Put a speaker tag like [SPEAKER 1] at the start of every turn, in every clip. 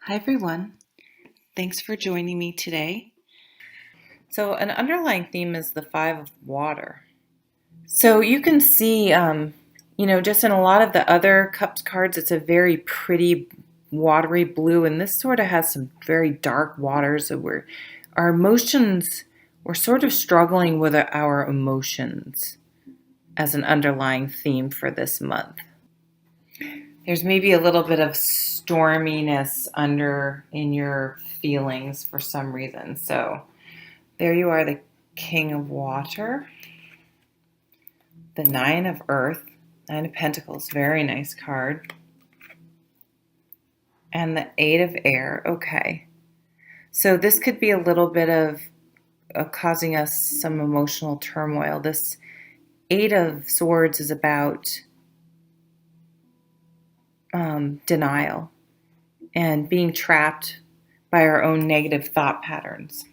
[SPEAKER 1] Hi everyone. Thanks for joining me today. So, an underlying theme is the Five of Water. So, you can see, just in a lot of the other Cups cards, it's a very pretty watery blue, and this sort of has some very dark waters. So, our emotions, we're sort of struggling with our emotions as an underlying theme for this month. There's maybe a little bit of storminess under in your feelings for some reason. So there you are, the King of Water, the Nine of Earth, Nine of Pentacles, very nice card, and the Eight of Air. Okay. So this could be a little bit of causing us some emotional turmoil. This Eight of Swords is about denial and being trapped by our own negative thought patterns.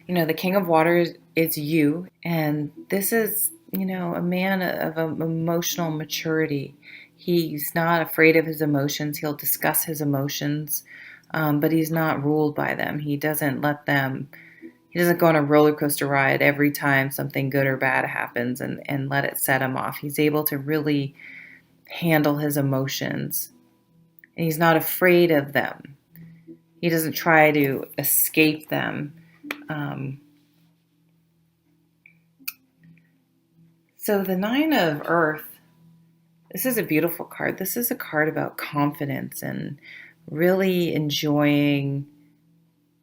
[SPEAKER 1] The King of Water is you, and this is, a man of emotional maturity. He's not afraid of his emotions. He'll discuss his emotions, but he's not ruled by them. He doesn't go on a roller coaster ride every time something good or bad happens and let it set him off. He's able to really handle his emotions, and he's not afraid of them. He doesn't try to escape them. So the Nine of Earth, this is a beautiful card. This is a card about confidence and really enjoying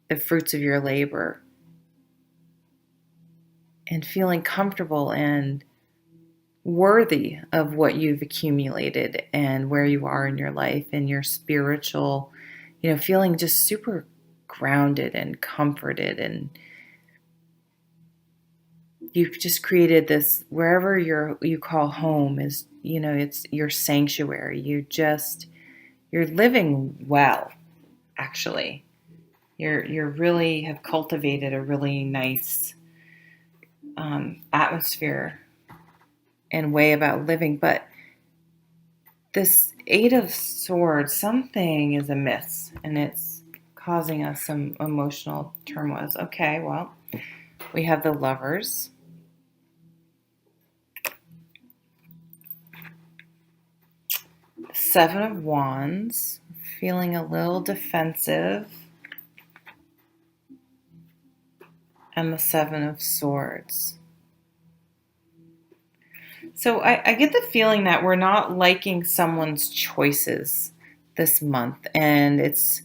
[SPEAKER 1] the fruits of your labor and feeling comfortable and worthy of what you've accumulated and where you are in your life and your spiritual, feeling just super grounded and comforted, and you've just created this, wherever you call home is, it's your sanctuary. You're living well, actually. You're really have cultivated a really nice atmosphere and way about living. But this Eight of Swords, something is amiss, and it's causing us some emotional turmoil. Okay, well, we have the Lovers. Seven of Wands, feeling a little defensive, and the Seven of Swords. So I get the feeling that we're not liking someone's choices this month, and it's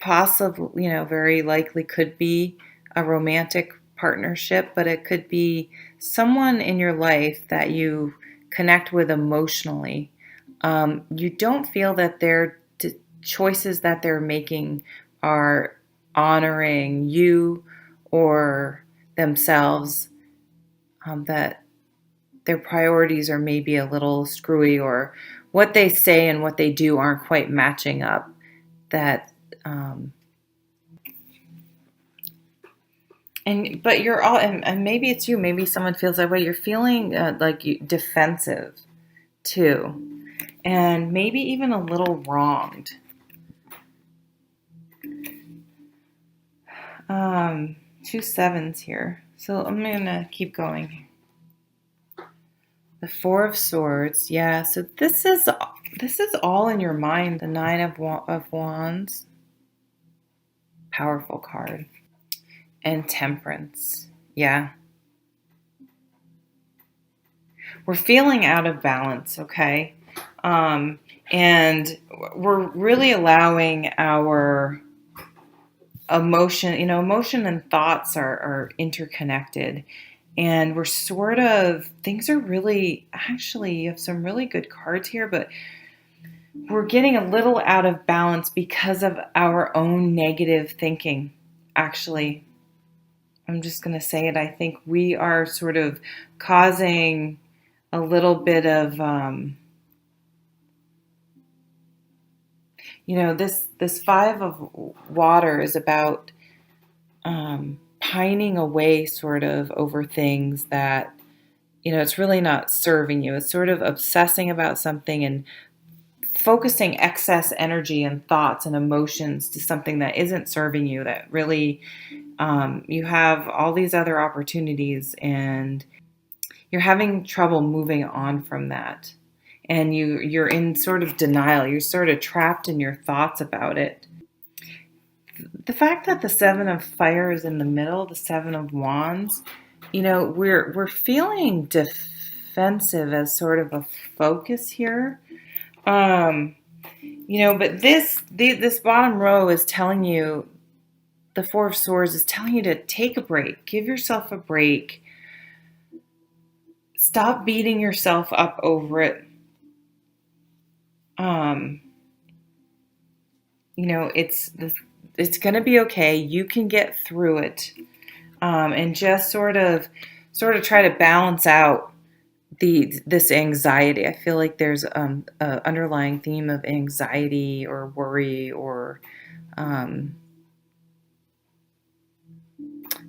[SPEAKER 1] possible, very likely could be a romantic partnership, but it could be someone in your life that you connect with emotionally. You don't feel that their choices that they're making are honoring you or themselves, that their priorities are maybe a little screwy, or what they say and what they do aren't quite matching up. But you're all, and maybe it's you, maybe someone feels that way. You're feeling defensive too, and maybe even a little wronged. Two sevens here, so I'm gonna keep going. The Four of Swords, yeah. So this is all in your mind. The Nine of Wands, powerful card, and Temperance, yeah. We're feeling out of balance, okay, and we're really allowing our emotion. Emotion and thoughts are interconnected. And we're sort of, things are really, actually, you have some really good cards here, but we're getting a little out of balance because of our own negative thinking. Actually, I'm just going to say it. I think we are sort of causing a little bit of, this Five of Water is about pining away sort of over things that, it's really not serving you. It's sort of obsessing about something and focusing excess energy and thoughts and emotions to something that isn't serving you, that really you have all these other opportunities and you're having trouble moving on from that. And you're in sort of denial. You're sort of trapped in your thoughts about it. The fact that the Seven of Fire is in the middle, the Seven of Wands, we're feeling defensive as sort of a focus here. But this bottom row is telling you, the Four of Swords is telling you to take a break, give yourself a break, stop beating yourself up over it. It's going to be okay. You can get through it, and just sort of try to balance out this anxiety. I feel like there's an underlying theme of anxiety or worry or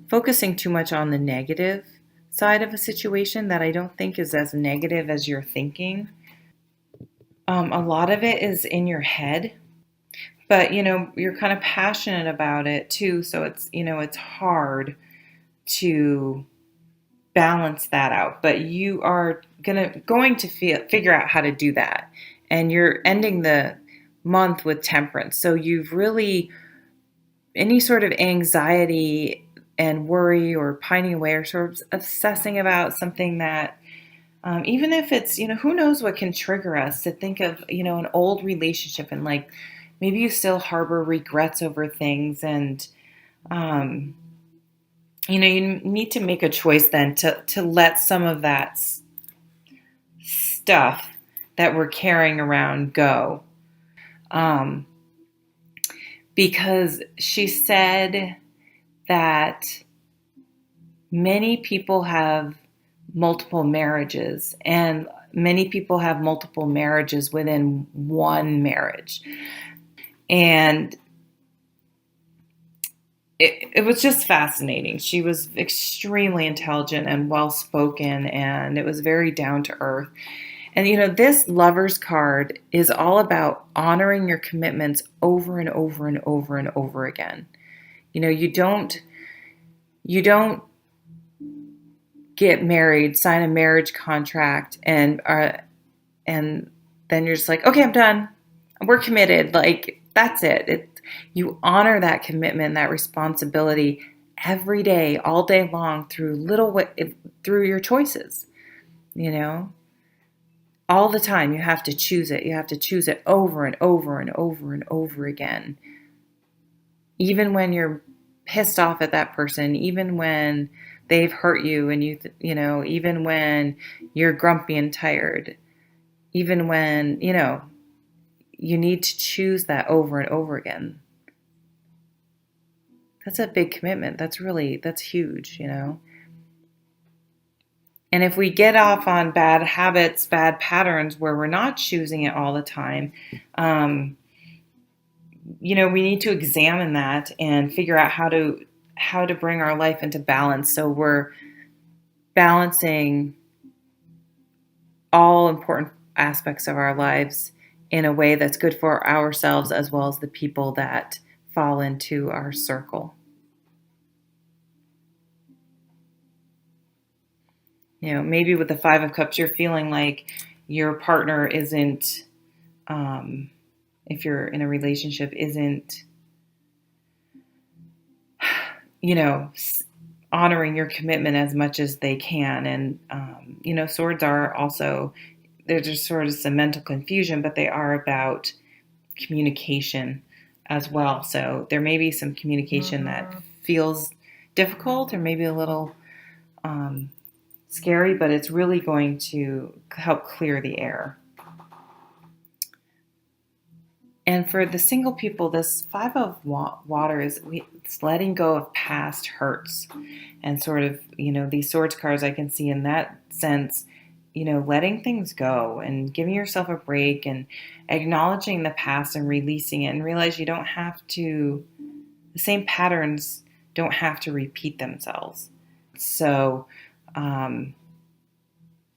[SPEAKER 1] focusing too much on the negative side of a situation that I don't think is as negative as you're thinking. A lot of it is in your head, but you're kind of passionate about it too, so it's hard to balance that out, but you are going to figure out how to do that. And you're ending the month with Temperance, so you've really, any sort of anxiety and worry or pining away or sort of obsessing about something that even if it's, who knows what can trigger us to think of, an old relationship, and like maybe you still harbor regrets over things, and you need to make a choice then to let some of that stuff that we're carrying around go. Because she said that many people have multiple marriages, and many people have multiple marriages within one marriage. And it was just fascinating. She was extremely intelligent and well-spoken, and it was very down to earth. And, this Lover's card is all about honoring your commitments over and over and over and over again. You don't get married, sign a marriage contract, and then you're just like, okay, I'm done. We're committed. Like, that's it. You honor that commitment, that responsibility every day, all day long, through your choices. All the time you have to choose it. You have to choose it over and over and over and over again. Even when you're pissed off at that person, even when they've hurt you, and even when you're grumpy and tired, even when, you need to choose that over and over again. That's a big commitment. That's huge, And if we get off on bad habits, bad patterns where we're not choosing it all the time, we need to examine that and figure out how to bring our life into balance, so we're balancing all important aspects of our lives in a way that's good for ourselves as well as the people that fall into our circle. Maybe with the Five of Cups, you're feeling like your partner isn't, if you're in a relationship, isn't, honoring your commitment as much as they can. And, swords are also, they're just sort of some mental confusion, but they are about communication as well. So there may be some communication that feels difficult or maybe a little scary, but it's really going to help clear the air. And for the single people, this Five of Water it's letting go of past hurts, and sort of, these swords cards, I can see in that sense, letting things go and giving yourself a break and acknowledging the past and releasing it, and realize the same patterns don't have to repeat themselves. So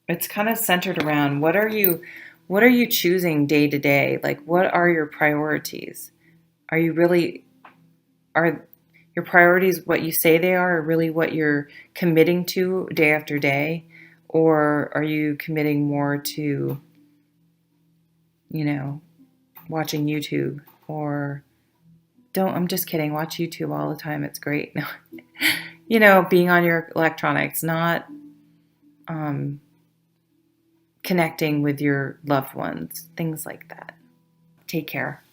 [SPEAKER 1] it's kind of centered around what are you What are you choosing day to day? Like, what are your priorities? Are you really, are your priorities what you say they are, or really what you're committing to day after day? Or are you committing more to, you know, watching YouTube or don't, I'm just kidding, watch YouTube all the time. It's great. Being on your electronics, not um, connecting with your loved ones, things like that. Take care.